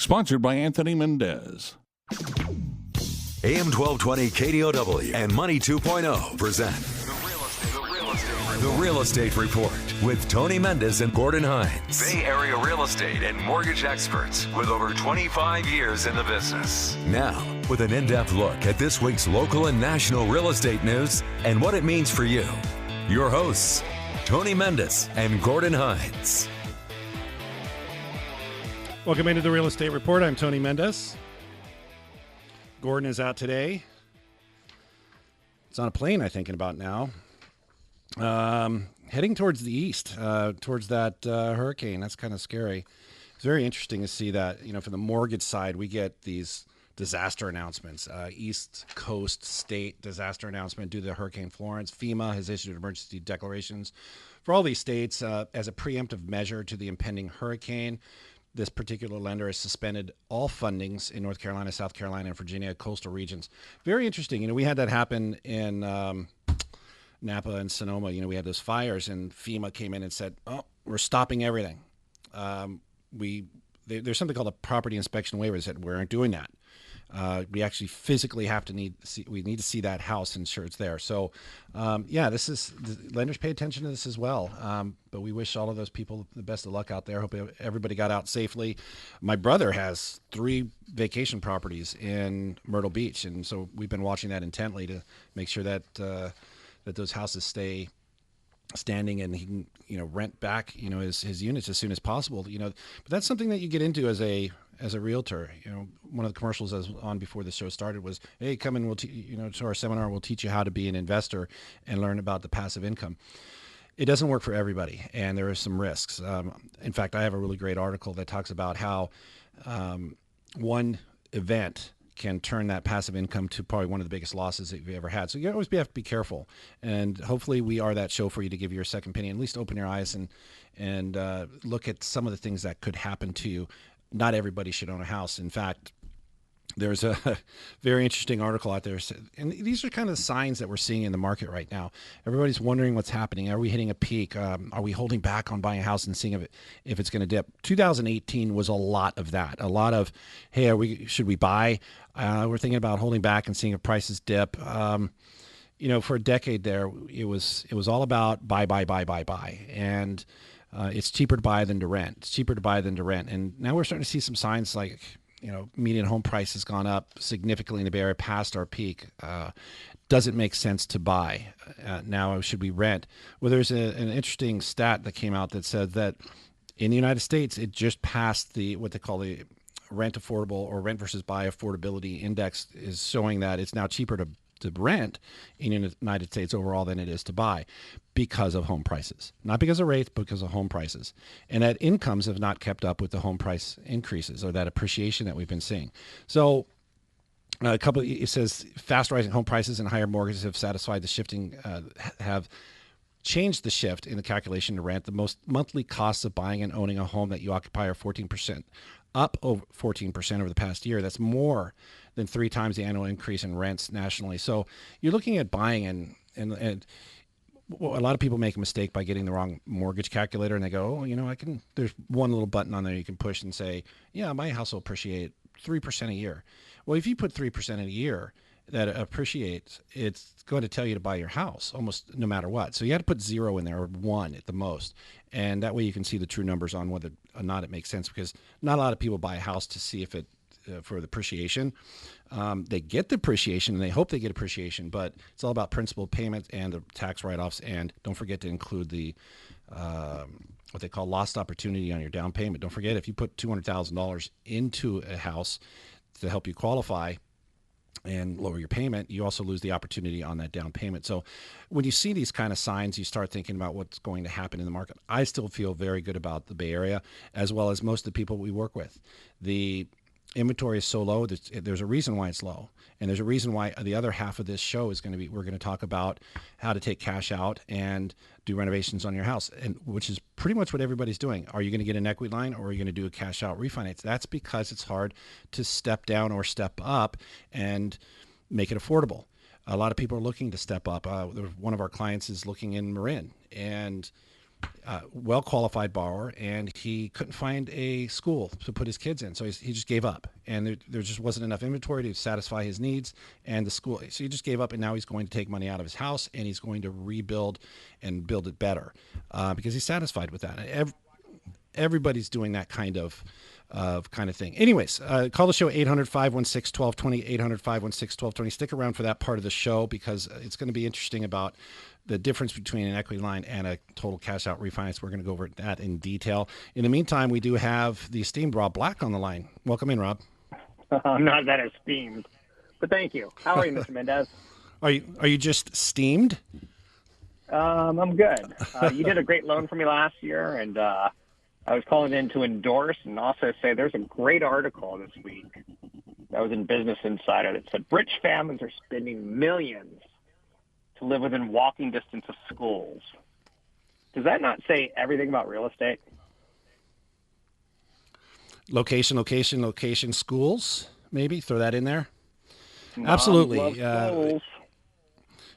Sponsored by Anthony Mendez. AM 1220 KDOW and Money 2.0 present The Real Estate Report with Tony Mendez and Gordon Hines. Bay Area real estate and mortgage experts with over 25 years in the business. Now, with an in-depth look at this week's local and national real estate news and what it means for you. Your hosts, Tony Mendez and Gordon Hines. Welcome into the Real Estate Report. I'm Tony Mendez. Gordon is out today. It's on a plane, I'm thinking about now. Heading towards the east, towards that hurricane. That's kind of scary. It's very interesting to see that, from the mortgage side, we get these disaster announcements. East Coast state disaster announcement due to Hurricane Florence. FEMA has issued emergency declarations for all these states as a preemptive measure to the impending hurricane. This particular lender has suspended all fundings in North Carolina, South Carolina, and Virginia coastal regions. Very interesting. We had that happen in Napa and Sonoma. We had those fires, and FEMA came in and said, "Oh, we're stopping everything." There's something called a property inspection waiver that said we aren't doing that. We actually physically need to see that house and ensure it's there. So, lenders pay attention to this as well. But we wish all of those people the best of luck out there. Hope everybody got out safely. My brother has 3 vacation properties in Myrtle Beach, and so we've been watching that intently to make sure that that those houses stay standing and he can rent back his units as soon as possible. But that's something that you get into as a realtor. One of the commercials I was on before the show started was, "Hey, come in, to our seminar. We'll teach you how to be an investor and learn about the passive income." It doesn't work for everybody, and there are some risks. In fact, I have a really great article that talks about how one event can turn that passive income to probably one of the biggest losses that you've ever had. So you always have to be careful. And hopefully we are that show for you to give you your second opinion. At least open your eyes and look at some of the things that could happen to you. Not everybody should own a house. In fact, there's a very interesting article out there. And these are kind of the signs that we're seeing in the market right now. Everybody's wondering what's happening. Are we hitting a peak? Are we holding back on buying a house and seeing if it's going to dip? 2018 was a lot of that. A lot of, hey, should we buy? We're thinking about holding back and seeing if prices dip. For a decade there, it was all about buy. And it's cheaper to buy than to rent. It's cheaper to buy than to rent. And now we're starting to see some signs like, median home price has gone up significantly in the Bay Area past our peak. Does it make sense to buy? Now, should we rent? Well, there's an interesting stat that came out that said that in the United States, it just passed what they call the rent affordable or rent versus buy affordability index is showing that it's now cheaper to rent in the United States overall than it is to buy because of home prices. Not because of rates, but because of home prices. And that incomes have not kept up with the home price increases or that appreciation that we've been seeing. So it says fast rising home prices and higher mortgages have satisfied the shifting, have changed the shift in the calculation to rent. The most monthly costs of buying and owning a home that you occupy are 14%, up over 14% over the past year. That's more than 3 times the annual increase in rents nationally. So you're looking at buying and a lot of people make a mistake by getting the wrong mortgage calculator, and they go, there's one little button on there you can push and say, yeah, my house will appreciate 3% a year. Well, if you put 3% a year that appreciates, it's going to tell you to buy your house almost no matter what. So you had to put 0 in there or 1 at the most. And that way you can see the true numbers on whether or not it makes sense, because not a lot of people buy a house to see if it, for the appreciation. They get the appreciation and they hope they get appreciation, but it's all about principal payments and the tax write-offs. And don't forget to include the what they call lost opportunity on your down payment. Don't forget, if you put $200,000 into a house to help you qualify and lower your payment, you also lose the opportunity on that down payment. So when you see these kind of signs, you start thinking about what's going to happen in the market. I still feel very good about the Bay Area, as well as most of the people we work with. The inventory is so low. There's a reason why it's low. And there's a reason why the other half of this show is going to be, we're going to talk about how to take cash out and do renovations on your house, and which is pretty much what everybody's doing. Are you going to get an equity line, or are you going to do a cash out refinance? That's because it's hard to step down or step up and make it affordable. A lot of people are looking to step up. One of our clients is looking in Marin, and well-qualified borrower, and he couldn't find a school to put his kids in, so he just gave up. And there just wasn't enough inventory to satisfy his needs, and the school. So he just gave up, and now he's going to take money out of his house, and he's going to rebuild and build it better because he's satisfied with that. Everybody's doing that kind of thing. Anyways, call the show 800-516-1220, 800-516-1220. Stick around for that part of the show because it's going to be interesting about the difference between an equity line and a total cash out refinance. We're going to go over that in detail. In the meantime, we do have the esteemed Rob Black on the line. Welcome in, Rob. I'm not that esteemed, but thank you. How are you, Mr. Mendez? Are you just steamed? I'm good. You did a great loan for me last year, and I was calling in to endorse and also say there's a great article this week that was in Business Insider that said rich families are spending millions to live within walking distance of schools. Does that not say everything about real estate? Location, schools, maybe? Throw that in there? Absolutely.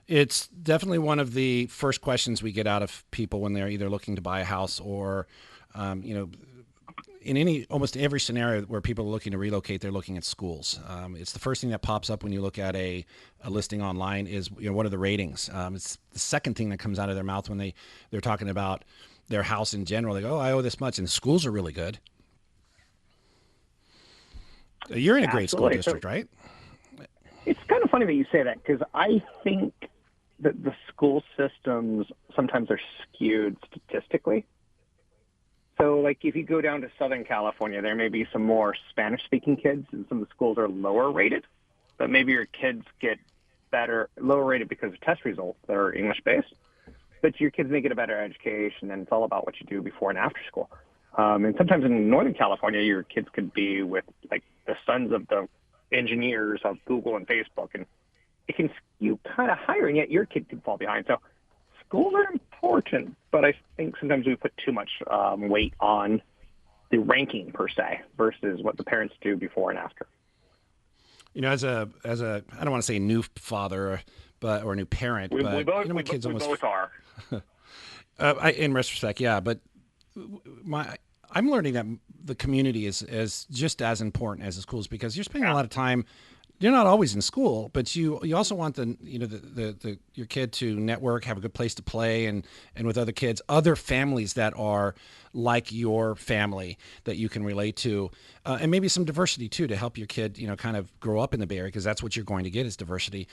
It's definitely one of the first questions we get out of people when they're either looking to buy a house or, in almost every scenario where people are looking to relocate, they're looking at schools. It's the first thing that pops up when you look at a listing online is, what are the ratings? It's the second thing that comes out of their mouth when they're talking about their house in general. They go, oh, I owe this much, and the schools are really good. You're in a great school district, right? It's kind of funny that you say that because I think that the school systems sometimes are skewed statistically. So, like, if you go down to Southern California, there may be some more Spanish-speaking kids, and some of the schools are lower rated. But maybe your kids get lower rated because of test results that are English-based. But your kids may get a better education, and it's all about what you do before and after school. And sometimes in Northern California, your kids could be with, like, the sons of the engineers of Google and Facebook, and it can skew kind of higher, and yet your kid could fall behind. So schools are important, but I think sometimes we put too much weight on the ranking per se versus what the parents do before and after. As a I don't want to say new father, or a new parent, but my kids almost both are. In retrospect, yeah, but I'm learning that the community is just as important as the schools because you're spending a lot of time. You're not always in school, but you also want your kid to network, have a good place to play, and with other kids, other families that are like your family that you can relate to, and maybe some diversity too to help your kid, kind of grow up in the Bay Area because that's what you're going to get is diversity.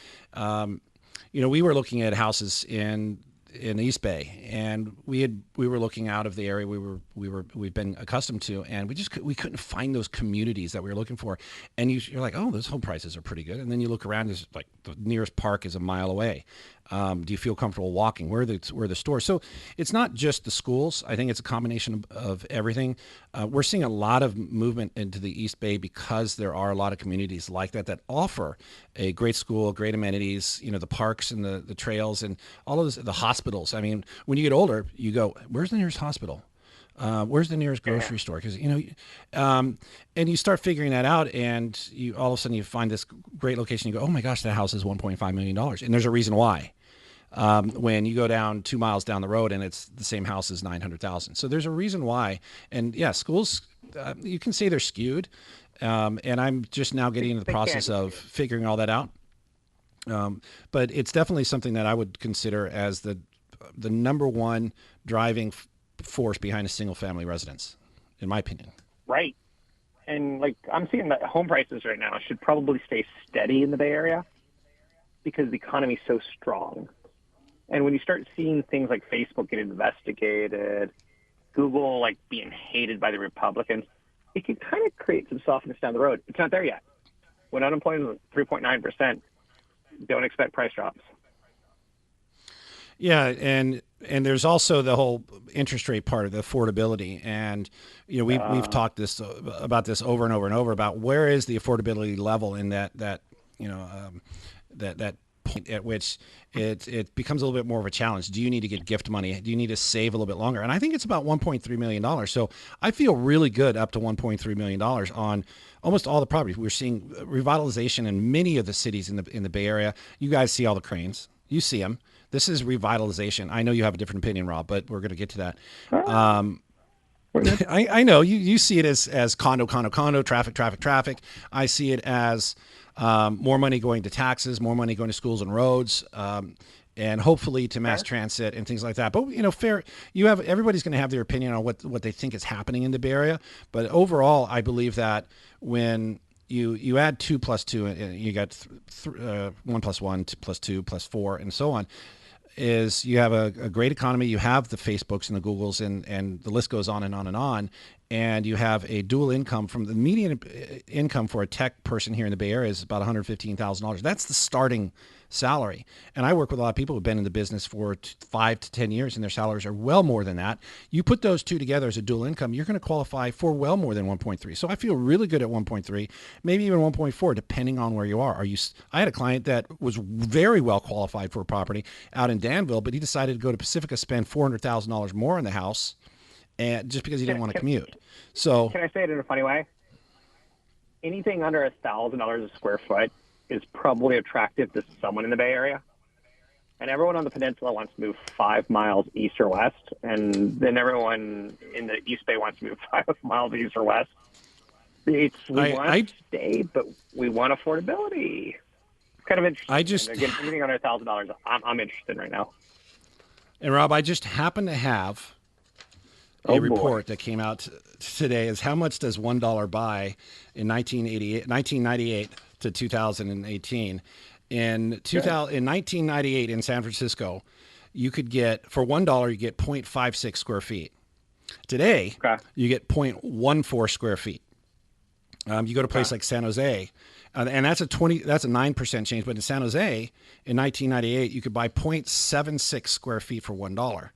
We were looking at houses in East Bay, and we were looking out of the area we've been accustomed to, and we couldn't find those communities that we were looking for. And you're like, oh, those home prices are pretty good. And then you look around, it's like the nearest park is a mile away. Do you feel comfortable walking? Where are the stores? So it's not just the schools. I think it's a combination of everything. We're seeing a lot of movement into the East Bay because there are a lot of communities like that offer a great school, great amenities, the parks and the trails and all of this, the hospitals. I mean, when you get older, you go, where's the nearest hospital? Where's the nearest grocery store? Because, and you start figuring that out, and you all of a sudden you find this great location. You go, oh my gosh, that house is $1.5 million. And there's a reason why. When you go down 2 miles down the road and it's the same house as $900,000. So there's a reason why. And yeah, schools, you can say they're skewed. And I'm just now getting into the process of figuring all that out. But it's definitely something that I would consider as the number one driving force behind a single family residence, in my opinion. Right. And like I'm seeing that home prices right now should probably stay steady in the Bay Area because the economy is so strong. And when you start seeing things like Facebook get investigated, Google like being hated by the Republicans, it can kind of create some softness down the road. It's not there yet. When unemployment is 3.9%, don't expect price drops. Yeah, and there's also the whole interest rate part of the affordability, and we've talked about this over and over and over about where is the affordability level in that point at which it becomes a little bit more of a challenge. Do you need to get gift money? Do you need to save a little bit longer? And I think it's about $1.3 million. So I feel really good up to $1.3 million on almost all the properties. We're seeing revitalization in many of the cities in the Bay Area. You guys see all the cranes. You see them. This is revitalization. I know you have a different opinion, Rob, but we're going to get to that. I know you see it as condo, traffic. I see it as more money going to taxes, more money going to schools and roads, and hopefully to mass transit and things like that. But everybody's going to have their opinion on what they think is happening in the Bay Area. But overall, I believe that when you add 2 plus 2 and you got 1 plus 1 plus 2 plus 4 and so on, is you have a great economy. You have the Facebooks and the Googles and the list goes on and on and on. And you have a dual income. From the median income for a tech person here in the Bay Area is about $115,000. That's the starting salary. And I work with a lot of people who've been in the business for 5 to 10 years and their salaries are well more than that. You put those two together as a dual income, you're going to qualify for well more than 1.3. So I feel really good at 1.3, maybe even 1.4, depending on where you are. I had a client that was very well qualified for a property out in Danville, but he decided to go to Pacifica, spend $400,000 more in the house, and just because he didn't want to commute. So can I say it in a funny way? Anything under $1,000 a square foot is probably attractive to someone in the Bay Area. And everyone on the peninsula wants to move 5 miles east or west, and then everyone in the East Bay wants to move 5 miles east or west. We want to stay, but we want affordability. Kind of interesting. Again, anything under $1,000, I'm interested right now. And Rob, I just happen to have a report that came out today is how much does $1 buy in 1998 to 2018. In 1998 in San Francisco, you could get, for $1, you get 0.56 square feet. Today, you get 0.14 square feet. You go to a place like San Jose, and that's a 9% change. But in San Jose, in 1998, you could buy 0.76 square feet for $1.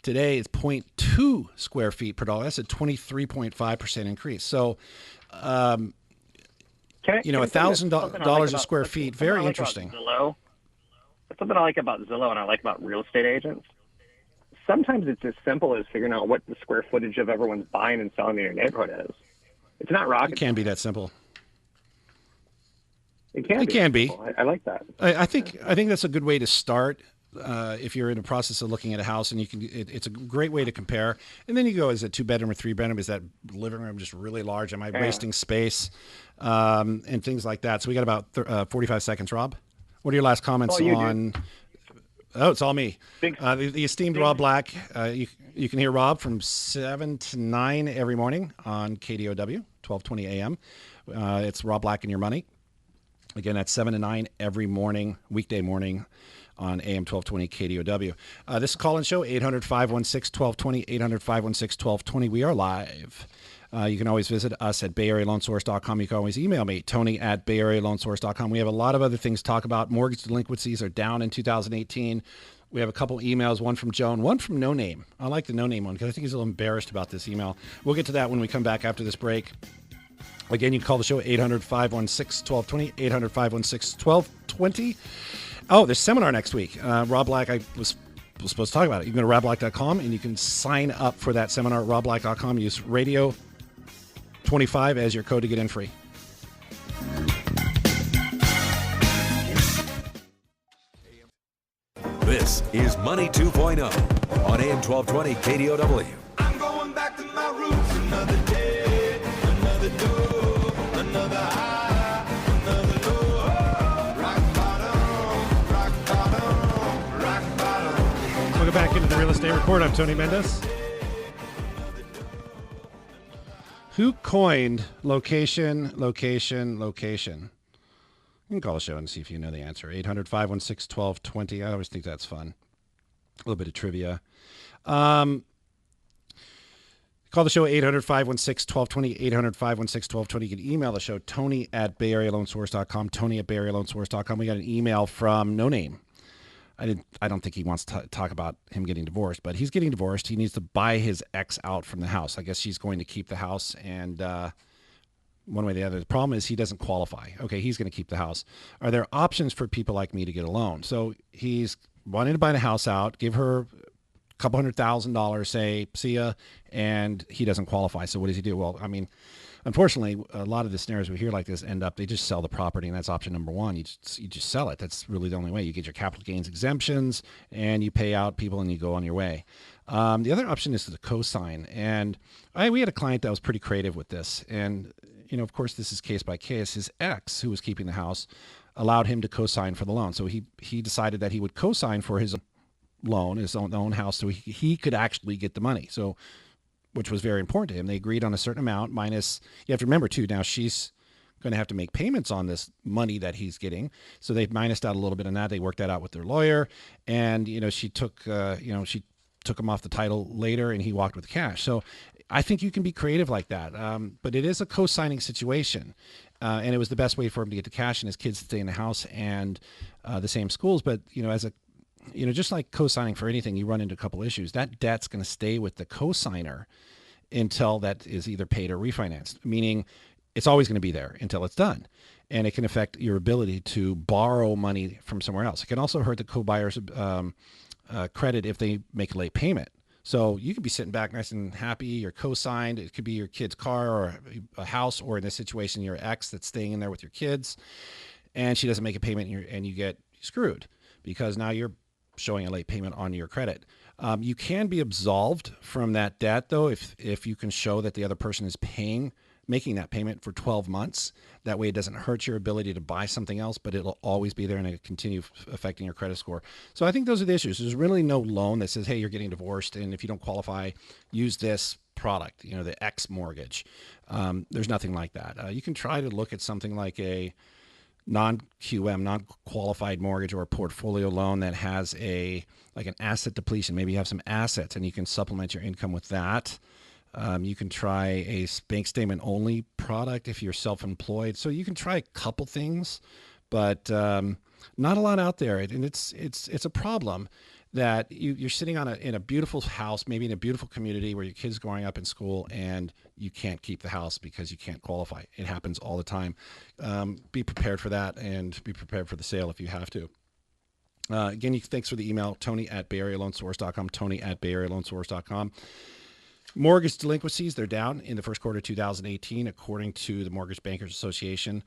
Today, it's 0.2 square feet per dollar. That's a 23.5% increase. So, $1,000 a square feet, very interesting. Zillow. That's something I like about Zillow and I like about real estate agents. Sometimes it's as simple as figuring out what the square footage of everyone's buying and selling in your neighborhood is. It's not rocket It can be that simple. It can be. I like that. I think that's a good way to start. If you're in the process of looking at a house, and it's a great way to compare. And then you go, is it 2-bedroom or 3-bedroom? Is that living room just really large? Am I wasting space? And things like that. So we got about 45 seconds, Rob. What are your last comments on? Oh, it's all me. The esteemed Rob Black. You can hear Rob from 7 to 9 every morning on KDOW, 1220 AM. It's Rob Black and Your Money. Again, that's 7 to 9 every morning, weekday morning, on AM 1220 KDOW. This is call-in show, 800-516-1220, 800-516-1220. We are live. You can always visit us at BayAreaLoanSource.com. You can always email me, Tony@BayAreaLoanSource.com. We have a lot of other things to talk about. Mortgage delinquencies are down in 2018. We have a couple emails, one from Joan, one from No Name. I like the No Name one because I think he's a little embarrassed about this email. We'll get to that when we come back after this break. Again, you can call the show, 800-516-1220, 800-516-1220. Oh, there's a seminar next week. Rob Black, I was supposed to talk about it. You can go to robblack.com and you can sign up for that seminar at robblack.com. Use radio 25 as your code to get in free. This is Money 2.0 on AM 1220 KDOW. I'm going back to my roots another day, another door, another high, another low. Rock bottom, rock bottom, rock bottom. Welcome back into the Real Estate Report. I'm Tony Mendez. Who coined location? You can call the show and see if you know the answer. 800-516-1220. I always think that's fun. A little bit of trivia. Call the show 800-516-1220, 800-516-1220. You can email the show, Tony@BayAreaLoanSource.com, Tony@BayAreaLoanSource.com. We got an email from No Name. I don't think he wants to talk about him getting divorced, but he's getting divorced. He needs to buy his ex out from the house. I guess she's going to keep the house, and one way or the other. The problem is he doesn't qualify. Okay, he's going to keep the house. Are there options for people like me to get a loan? So he's wanting to buy the house out, give her a couple $100,000, say, see ya, and he doesn't qualify. So what does he do? Well, I mean, unfortunately, a lot of the scenarios we hear like this end up, they just sell the property, and that's option number one. You just sell it. That's really the only way. You get your capital gains exemptions, and you pay out people, and you go on your way. The other option is the cosign. And we had a client that was pretty creative with this. And, of course, this is case by case. His ex, who was keeping the house, allowed him to cosign for the loan. So he decided that he would cosign for his loan, his own house, so he could actually get the money. So, which was very important to him. They agreed on a certain amount minus, you have to remember too, now she's going to have to make payments on this money that he's getting. So they minused out a little bit on that. They worked that out with their lawyer, and, she took him off the title later, and he walked with the cash. So I think you can be creative like that. But it is a co-signing situation. And it was the best way for him to get the cash and his kids to stay in the house and the same schools. But, just like co-signing for anything, you run into a couple issues. That debt's going to stay with the co-signer until that is either paid or refinanced, meaning it's always going to be there until it's done. And it can affect your ability to borrow money from somewhere else. It can also hurt the co-buyer's credit if they make a late payment. So you could be sitting back nice and happy, you're co-signed. It could be your kid's car or a house, or in this situation, your ex that's staying in there with your kids, and she doesn't make a payment, and you get screwed because now you're showing a late payment on your credit. You can be absolved from that debt, though, if you can show that the other person is making that payment for 12 months. That way it doesn't hurt your ability to buy something else, but it'll always be there and it'll continue affecting your credit score. So I think those are the issues. There's really no loan that says, hey, you're getting divorced, and if you don't qualify, use this product, the X mortgage. There's nothing like that. You can try to look at something like a non-QM, non-qualified mortgage, or a portfolio loan that has an asset depletion. Maybe you have some assets and you can supplement your income with that. You can try a bank statement only product if you're self-employed. So you can try a couple things, but not a lot out there. And it's a problem that you're sitting in a beautiful house, maybe in a beautiful community where your kid's growing up in school, and you can't keep the house because you can't qualify. It happens all the time. Be prepared for that, and be prepared for the sale if you have to. Again, thanks for the email, Tony@BayAreaLoanSource.com, Tony@BayAreaLoanSource.com. Mortgage delinquencies, they're down in the first quarter of 2018, according to the Mortgage Bankers Association.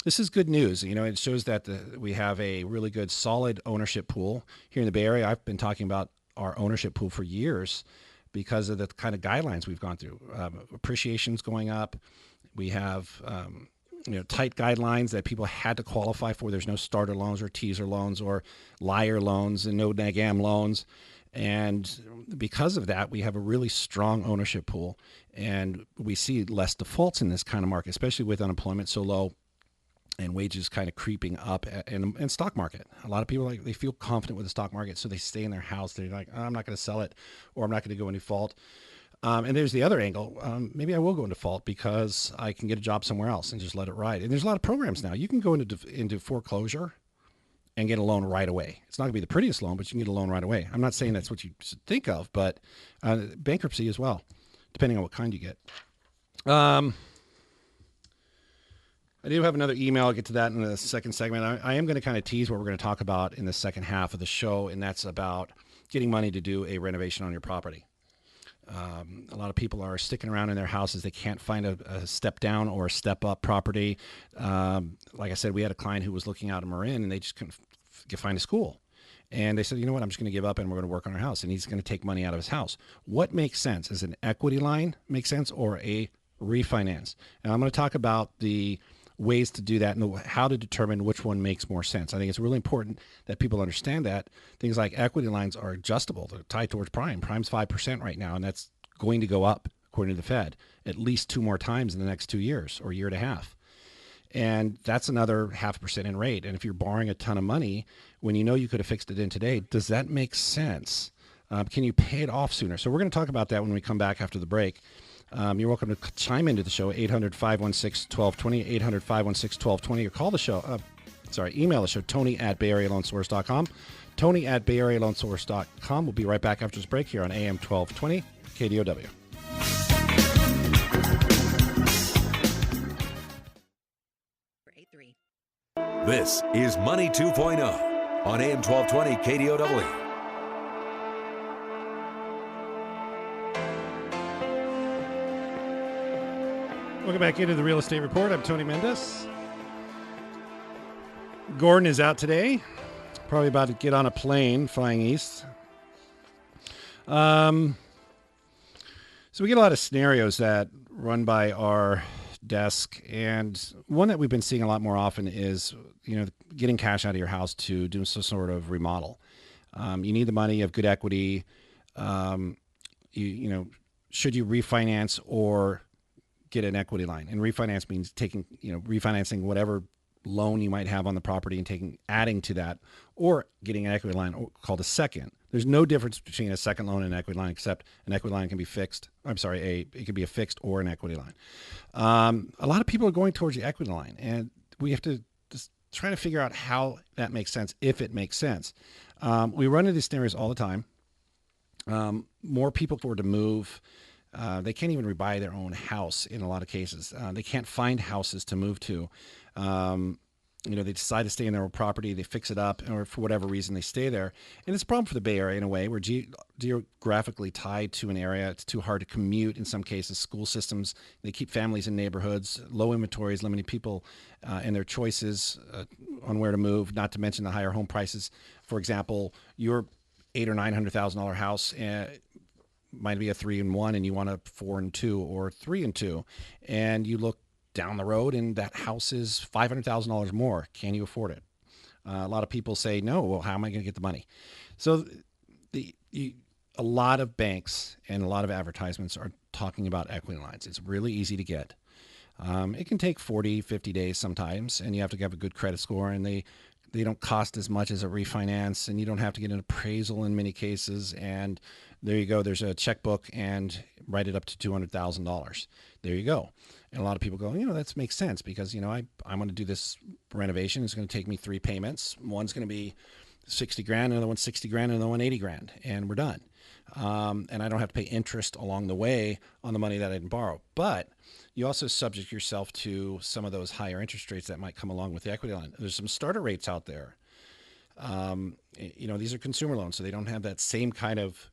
This is good news. It shows that we have a really good, solid ownership pool here in the Bay Area. I've been talking about our ownership pool for years because of the kind of guidelines we've gone through. Appreciation's going up. We have tight guidelines that people had to qualify for. There's no starter loans or teaser loans or liar loans and no NAGAM loans. And because of that, we have a really strong ownership pool, and we see less defaults in this kind of market, especially with unemployment so low and wages kind of creeping up, and stock market. A lot of people, they feel confident with the stock market, so they stay in their house. They're like, I'm not going to sell it, or I'm not going to go into default. And there's the other angle. Maybe I will go into default because I can get a job somewhere else and just let it ride. And there's a lot of programs now. You can go into foreclosure and get a loan right away. It's not going to be the prettiest loan, but you can get a loan right away. I'm not saying that's what you should think of, but bankruptcy as well, depending on what kind you get. I do have another email. I'll get to that in the second segment. I am going to kind of tease what we're going to talk about in the second half of the show, and that's about getting money to do a renovation on your property. A lot of people are sticking around in their houses. They can't find a step down or a step up property. Like I said, we had a client who was looking out in Marin, and they just couldn't find a school. And they said, you know what, I'm just going to give up and we're going to work on our house. And he's going to take money out of his house. What makes sense? Is an equity line make sense, or a refinance? And I'm going to talk about the ways to do that and how to determine which one makes more sense. I think it's really important that people understand that things like equity lines are adjustable. They're tied towards prime. Prime's 5% right now, and that's going to go up, according to the Fed, at least 2 more times in the next 2 years or year and a half. And that's another 0.5% in rate. And if you're borrowing a ton of money, when you know you could have fixed it in today, does that make sense? Can you pay it off sooner? So we're going to talk about that when we come back after the break. You're welcome to chime into the show, 800-516-1220, 800-516-1220, or call the show, email the show, Tony@BayAreaLoanSource.com, Tony@BayAreaLoanSource.com. We'll be right back after this break here on AM 1220, KDOW. This is Money 2.0 on AM 1220 KDOW. Welcome back into the Real Estate Report. I'm Tony Mendez. Gordon is out today. Probably about to get on a plane flying east. So we get a lot of scenarios that run by our desk, and one that we've been seeing a lot more often is, getting cash out of your house to do some sort of remodel. You need the money, you have good equity. Should you refinance or get an equity line? And refinance means refinancing whatever loan you might have on the property and adding to that, or getting an equity line called a second. There's no difference between a second loan and an equity line, except an equity line can be fixed. It could be a fixed or an equity line. A lot of people are going towards the equity line, and we have to just try to figure out how that makes sense, if it makes sense. We run into these scenarios all the time. More people afford to move. They can't even rebuy their own house in a lot of cases. They can't find houses to move to. They decide to stay in their own property, they fix it up, or for whatever reason they stay there. And it's a problem for the Bay Area in a way. We're geographically tied to an area. It's too hard to commute in some cases. School systems, they keep families in neighborhoods, low inventories, limiting people and their choices on where to move, not to mention the higher home prices. For example, your $800,000 or $900,000 house might be a 3-in-1 and you want a 4-in-2 or 3-in-2, and you look down the road and that house is $500,000 more. Can you afford it? A lot of people say, no, well, how am I going to get the money? So a lot of banks and a lot of advertisements are talking about equity lines. It's really easy to get. It can take 40, 50 days sometimes, and you have to have a good credit score, and they don't cost as much as a refinance, and you don't have to get an appraisal in many cases. And there you go. There's a checkbook, and write it up to $200,000. There you go. And a lot of people go, that makes sense because, I'm going to do this renovation. It's going to take me 3 payments. One's going to be $60,000, another one's $60,000, another one $80,000, and we're done. And I don't have to pay interest along the way on the money that I didn't borrow. But you also subject yourself to some of those higher interest rates that might come along with the equity line. There's some starter rates out there. These are consumer loans, so they don't have that same kind of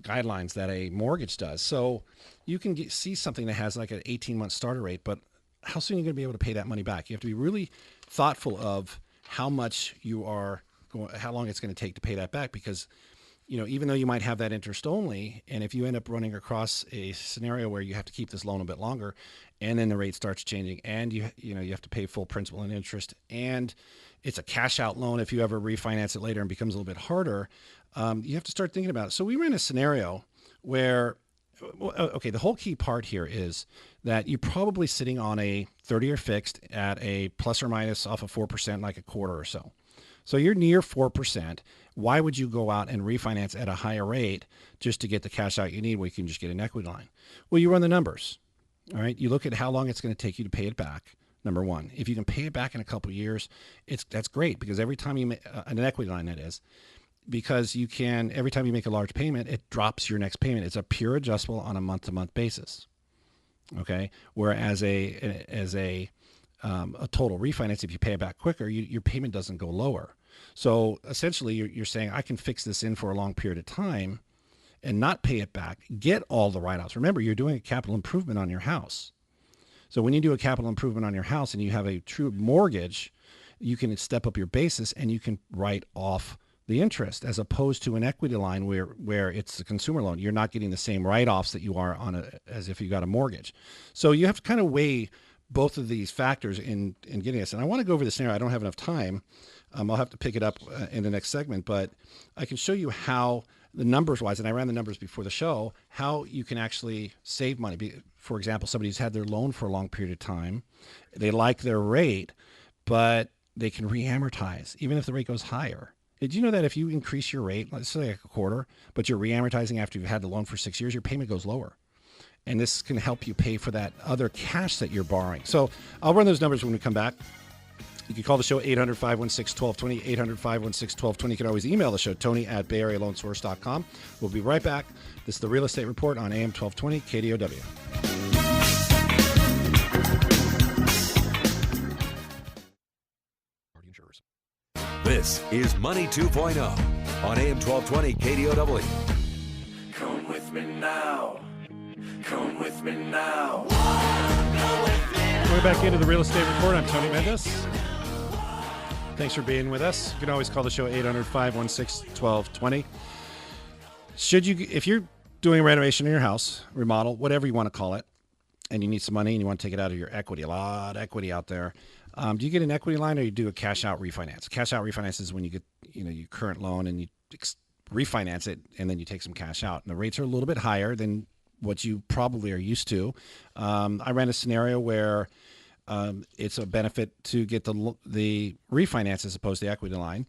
guidelines that a mortgage does. So you can see something that has like an 18-month starter rate, but how soon are you going to be able to pay that money back? You have to be really thoughtful of how much how long it's going to take to pay that back, because even though you might have that interest only, and if you end up running across a scenario where you have to keep this loan a bit longer, and then the rate starts changing, and you have to pay full principal and interest, and it's a cash out loan if you ever refinance it later and becomes a little bit harder, you have to start thinking about it. So we ran a scenario where, the whole key part here is that you're probably sitting on a 30-year fixed at a plus or minus off of 4%, like a quarter or so. So you're near 4%. Why would you go out and refinance at a higher rate just to get the cash out you need where you can just get an equity line? Well, you run the numbers. All right. You look at how long it's going to take you to pay it back. Number one, if you can pay it back in a couple of years, that's great, because every time you make an equity line, that is, because every time you make a large payment, it drops your next payment. It's a pure adjustable on a month-to-month basis. Okay. Whereas a total refinance, if you pay it back quicker, your payment doesn't go lower. So essentially you're saying, I can fix this in for a long period of time and not pay it back, get all the write-offs. Remember, you're doing a capital improvement on your house. So when you do a capital improvement on your house and you have a true mortgage, you can step up your basis and you can write off the interest, as opposed to an equity line where it's a consumer loan. You're not getting the same write-offs that you are as if you got a mortgage. So you have to kind of weigh both of these factors in getting this. And I want to go over the scenario. I don't have enough time. I'll have to pick it up in the next segment, but I can show you how the numbers wise, and I ran the numbers before the show, how you can actually save money. For example, somebody's had their loan for a long period of time. They like their rate, but they can re-amortize even if the rate goes higher. Did you know that if you increase your rate, let's say like a quarter, but you're re-amortizing after you've had the loan for 6 years, your payment goes lower? And this can help you pay for that other cash that you're borrowing. So I'll run those numbers when we come back. You can call the show 800-516-1220, 800-516-1220. You can always email the show, Tony@BayAreaLoanSource.com. We'll be right back. This is the Real Estate Report on AM 1220 KDOW. This is Money 2.0 on AM 1220 KDOW. Come with me now. Come with me now. We're back into the Real Estate Report. I'm Tony Mendez. Thanks for being with us. You can always call the show 800-516-1220. If you're doing a renovation in your house, remodel, whatever you want to call it, and you need some money and you want to take it out of your equity, a lot of equity out there, do you get an equity line or you do a cash out refinance? Cash out refinance is when you get your current loan and you refinance it and then you take some cash out. And the rates are a little bit higher than what you probably are used to. I ran a scenario where it's a benefit to get the refinance as opposed to the equity line.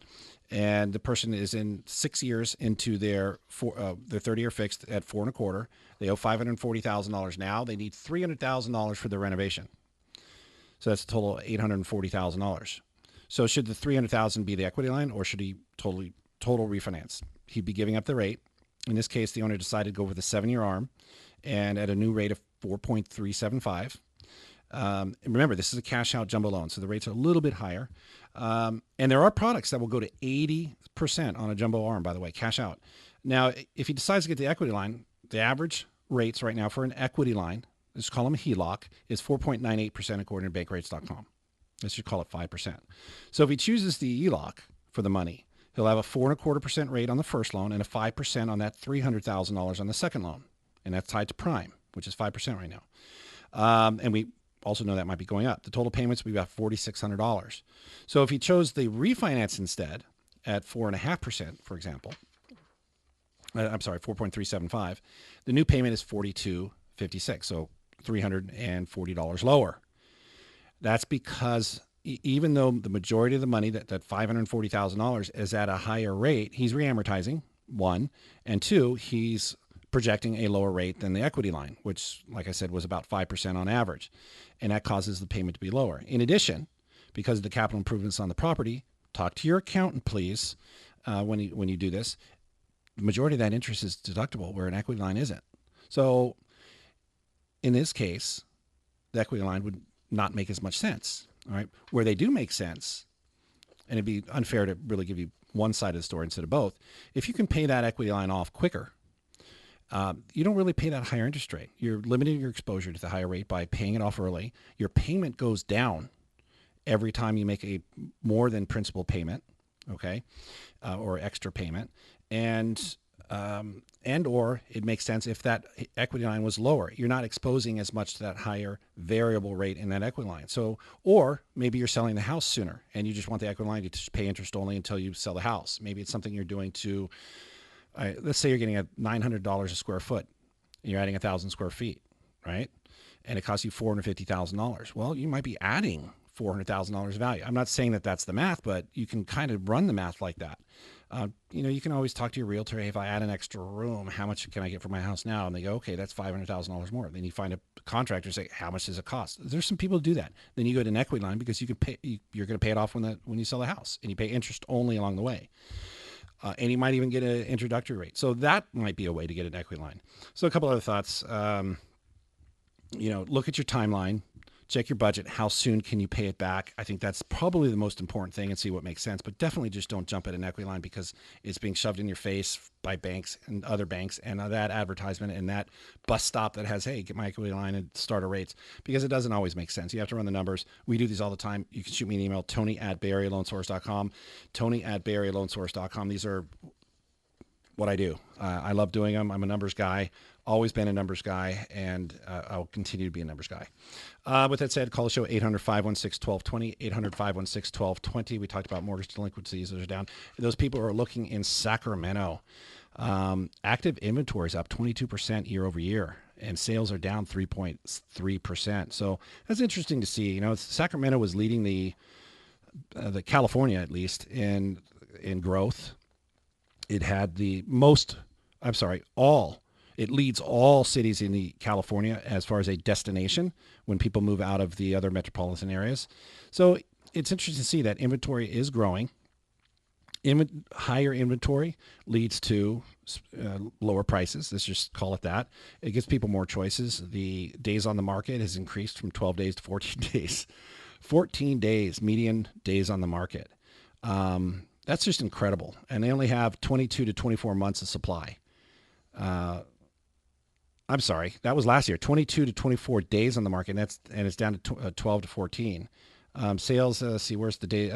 And the person is in 6 years into their 30-year fixed at 4.25. They owe $540,000 now. They need $300,000 for the renovation. So that's a total of $840,000. So should the $300,000 be the equity line, or should he total refinance? He'd be giving up the rate. In this case, the owner decided to go with a 7-year ARM, and at a new rate of 4.375. Remember, this is a cash out jumbo loan, so the rates are a little bit higher. And there are products that will go to 80% on a jumbo ARM, by the way, cash out. Now, if he decides to get the equity line, the average rates right now for an equity line, let's call them a HELOC, is 4.98% according to bankrates.com. Let's just call it 5%. So if he chooses the ELOC for the money, he'll have a 4.25% rate on the first loan and a 5% on that $300,000 on the second loan. And that's tied to prime, which is 5% right now. And we also know that might be going up. The total payments will be about $4,600. So if he chose the refinance instead at 4.5%, for example, 4.375, the new payment is $4,256, so $340 lower. That's because even though the majority of the money, that $540,000 is at a higher rate, he's reamortizing, one, and two, he's projecting a lower rate than the equity line, which, like I said, was about 5% on average. And that causes the payment to be lower. In addition, because of the capital improvements on the property, talk to your accountant, please, when you do this. The majority of that interest is deductible, where an equity line isn't. So in this case, the equity line would not make as much sense. All right. Where they do make sense, and it'd be unfair to really give you one side of the story instead of both, if you can pay that equity line off quicker, you don't really pay that higher interest rate. You're limiting your exposure to the higher rate by paying it off early. Your payment goes down every time you make a more than principal payment, okay, or extra payment, and or it makes sense if that equity line was lower. You're not exposing as much to that higher variable rate in that equity line. So, or maybe you're selling the house sooner and you just want the equity line to just pay interest only until you sell the house. Maybe it's something you're doing to, let's say you're getting at $900 a square foot. And you're adding 1,000 square feet, right? And it costs you $450,000. Well, you might be adding $400,000 value. I'm not saying that that's the math, but you can kind of run the math like that. You can always talk to your realtor. Hey, if I add an extra room, how much can I get for my house now? And they go, okay, that's $500,000 more. Then you find a contractor, say, how much does it cost? There's some people who do that. Then you go to an equity line because you can pay. You're going to pay it off when you sell the house, and you pay interest only along the way. And you might even get an introductory rate. So that might be a way to get an equity line. So a couple other thoughts. Look at your timeline. Check your budget. How soon can you pay it back? I think that's probably the most important thing, and see what makes sense. But definitely just don't jump at an equity line because it's being shoved in your face by banks and other banks, and that advertisement and that bus stop that has, hey, get my equity line and starter rates, because it doesn't always make sense. You have to run the numbers. We do these all the time. You can shoot me an email, Tony@BayAreaLoanSource.com, Tony@BayAreaLoanSource.com. These are what I do. I love doing them. I'm a numbers guy, always been a numbers guy, and I'll continue to be a numbers guy. With that said, call the show 800-516-1220, 800-516-1220. We talked about mortgage delinquencies. Those are down. Those people who are looking in Sacramento, active inventory is up 22% year over year, and sales are down 3.3%. So that's interesting to see. Sacramento was leading the California, at least, in growth. It had it leads all cities in the California as far as a destination when people move out of the other metropolitan areas. So it's interesting to see that inventory is growing. Higher inventory leads to lower prices. Let's just call it that. It gives people more choices. The days on the market has increased from 12 days to 14 days. 14 days, median days on the market. That's just incredible. And they only have 22 to 24 months of supply. I'm sorry, that was last year, 22 to 24 days on the market, and it's down to 12 to 14. Sales, see, where's the day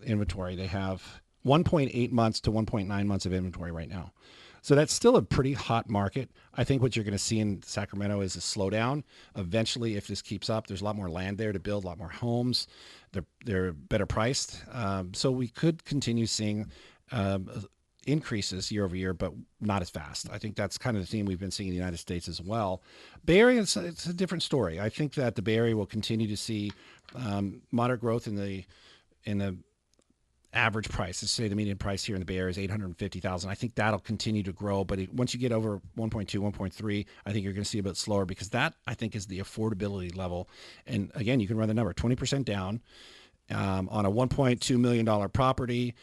inventory? They have 1.8 months to 1.9 months of inventory right now. So that's still a pretty hot market. I think what you're going to see in Sacramento is a slowdown. Eventually, if this keeps up, there's a lot more land there to build, a lot more homes. They're better priced. So we could continue seeing increases year over year, but not as fast. I think that's kind of the theme we've been seeing in the United States as well. Bay Area, it's a different story. I think that the Bay Area will continue to see moderate growth in the average price. Let's say the median price here in the Bay Area is $850,000. I think that'll continue to grow, but once you get over 1.2, 1.3, I think you're going to see a bit slower, because that, I think, is the affordability level. And again, you can run the number 20% down on a $1.2 million property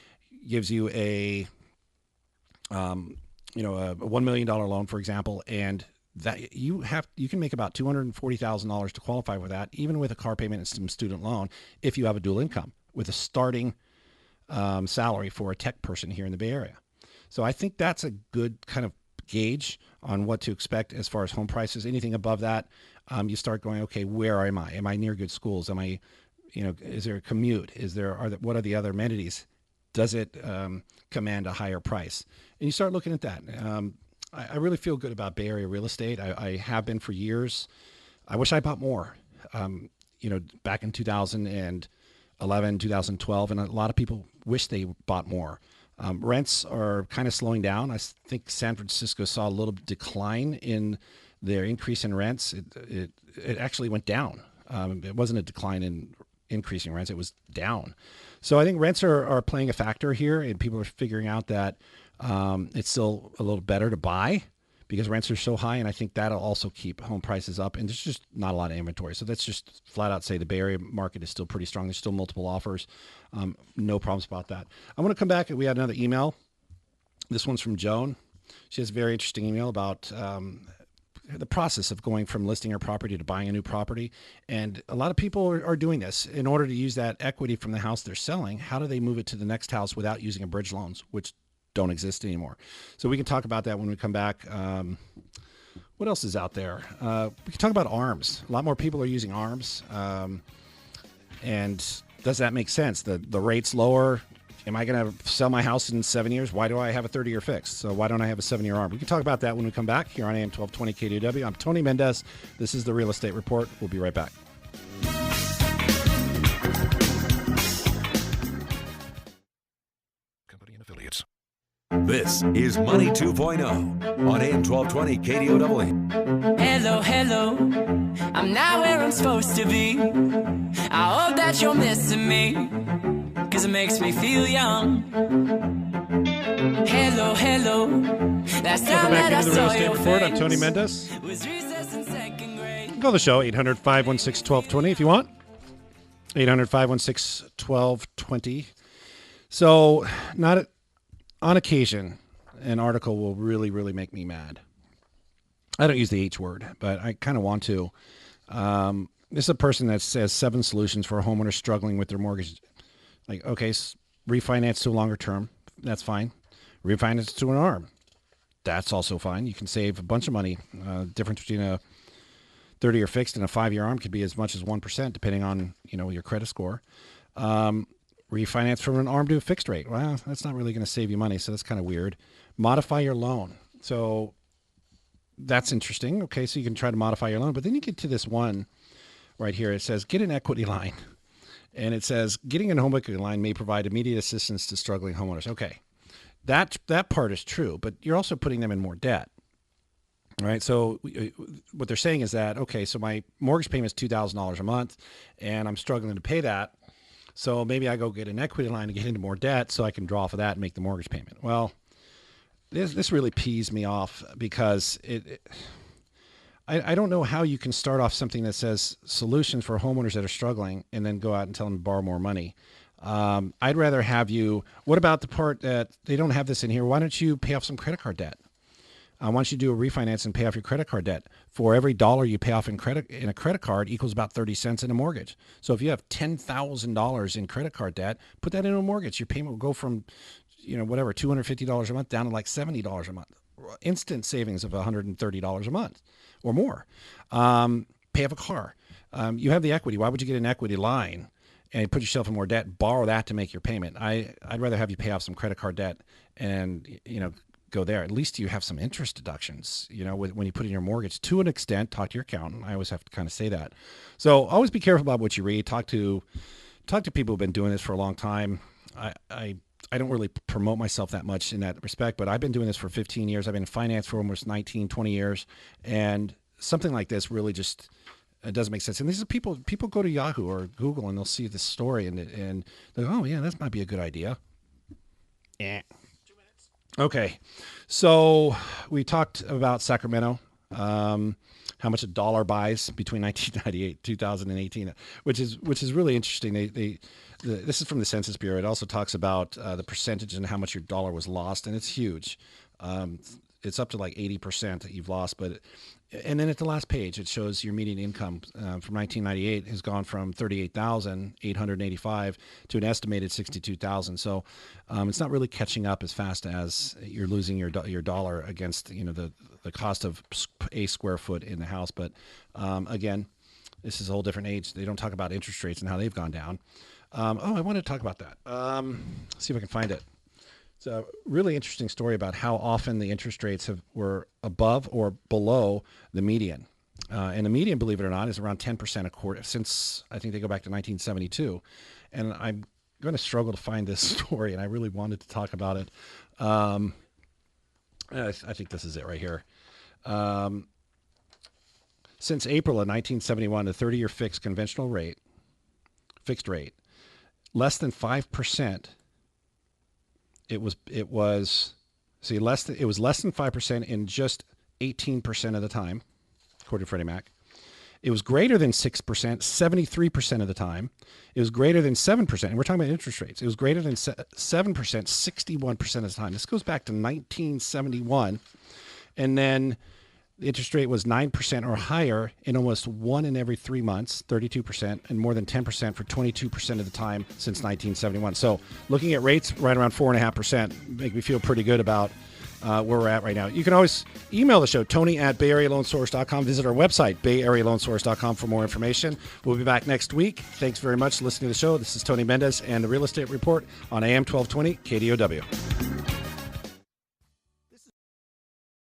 gives you a $1 million loan, for example, and that you can make about $240,000 to qualify for that, even with a car payment and some student loan, if you have a dual income with a starting salary for a tech person here in the Bay Area. So I think that's a good kind of gauge on what to expect as far as home prices. Anything above that, you start going, okay, where am I? Am I near good schools? Am I, is there a commute? What are the other amenities? Does it command a higher price? And you start looking at that. I really feel good about Bay Area real estate. I have been for years. I wish I bought more. Back in 2011, 2012, and a lot of people wish they bought more. Rents are kind of slowing down. I think San Francisco saw a little decline in their increase in rents. It actually went down. It wasn't a decline in increasing rents. It was down. So I think rents are playing a factor here, and people are figuring out that it's still a little better to buy because rents are so high, and I think that'll also keep home prices up, and there's just not a lot of inventory. So let's just flat out say the Bay Area market is still pretty strong. There's still multiple offers. No problems about that. I want to come back. We had another email. This one's from Joan. She has a very interesting email about the process of going from listing her property to buying a new property. And a lot of people are doing this in order to use that equity from the house they're selling. How do they move it to the next house without using a bridge loans, which don't exist anymore? So we can talk about that when we come back. What else is out there? We can talk about ARMs. A lot more people are using ARMs. And does that make sense? The rate's lower. Am I going to sell my house in 7 years? Why do I have a 30-year fix? So why don't I have a 7-year ARM? We can talk about that when we come back here on AM 1220 KDOW. I'm Tony Mendez. This is the Real Estate Report. We'll be right back. Company and affiliates. This is Money 2.0 on AM 1220 KDOW. Hello, hello, I'm not where I'm supposed to be. I hope that you're missing me, cause it makes me feel young. Hello, hello, last time Welcome back that I into the Real saw Estate your Report. I'm face Tony Mendez. was recess in second grade. Call the show, 800-516-1220 if you want. 800-516-1220. So, on occasion, an article will really, really make me mad. I don't use the H word, but I kind of want to. This is a person that says 7 solutions for a homeowner struggling with their mortgage. Like, okay, refinance to a longer term. That's fine. Refinance to an ARM. That's also fine. You can save a bunch of money. Difference between a 30-year fixed and a 5-year ARM could be as much as 1%, depending on, your credit score. Refinance from an ARM to a fixed rate. Well, that's not really going to save you money, so that's kind of weird. Modify your loan. So that's interesting. Okay, so you can try to modify your loan, but then you get to this one right here. It says, get an equity line. And it says, getting a home equity line may provide immediate assistance to struggling homeowners. Okay, that part is true, but you're also putting them in more debt. All right, so what they're saying is that, okay, so my mortgage payment is $2,000 a month, and I'm struggling to pay that. So maybe I go get an equity line to get into more debt so I can draw off of that and make the mortgage payment. Well, this really pees me off because I don't know how you can start off something that says solutions for homeowners that are struggling and then go out and tell them to borrow more money. I'd rather have you, what about the part that they don't have this in here? Why don't you pay off some credit card debt? Why don't you do a refinance and pay off your credit card debt? For every dollar you pay off in a credit card equals about 30 cents in a mortgage. So if you have $10,000 in credit card debt, put that in a mortgage. Your payment will go from, $250 a month down to like $70 a month. Instant savings of $130 a month. or more. Pay off a car. You have the equity. Why would you get an equity line and put yourself in more debt? Borrow that to make your payment. I'd rather have you pay off some credit card debt and go there. At least you have some interest deductions. When you put in your mortgage, to an extent. Talk to your accountant. I always have to kind of say that. So always be careful about what you read. Talk to people who've been doing this for a long time. I don't really promote myself that much in that respect, but I've been doing this for 15 years. I've been in finance for almost 19, 20 years. And something like this really just doesn't make sense. And these are people go to Yahoo or Google and they'll see this story and they go, oh yeah, that might be a good idea. Yeah. Okay. So we talked about Sacramento, how much a dollar buys between 1998 2018, which is really interesting. This is from the Census Bureau. It also talks about the percentage and how much your dollar was lost, and it's huge. It's up to like 80% that you've lost. And then at the last page, it shows your median income from 1998 has gone from $38,885 to an estimated $62,000. So it's not really catching up as fast as you're losing your dollar against the cost of a square foot in the house. But again, this is a whole different age. They don't talk about interest rates and how they've gone down. I want to talk about that. See if I can find it. It's a really interesting story about how often the interest rates were above or below the median. And the median, believe it or not, is around 10% a quarter since I think they go back to 1972. And I'm going to struggle to find this story, and I really wanted to talk about it. I think this is it right here. Since April of 1971, the 30-year fixed rate, less than 5%. It was less than 5% in just 18% of the time, according to Freddie Mac. It was greater than 6%, 73% of the time. It was greater than 7%, and we're talking about interest rates. It was greater than 7%, 61% of the time. This goes back to 1971, and then the interest rate was 9% or higher in almost 1 in every 3 months, 32%, and more than 10% for 22% of the time since 1971. So looking at rates right around 4.5% make me feel pretty good about where we're at right now. You can always email the show, Tony@BayAreaLoanSource.com. Visit our website, BayAreaLoanSource.com, for more information. We'll be back next week. Thanks very much for listening to the show. This is Tony Mendez and the Real Estate Report on AM 1220 KDOW.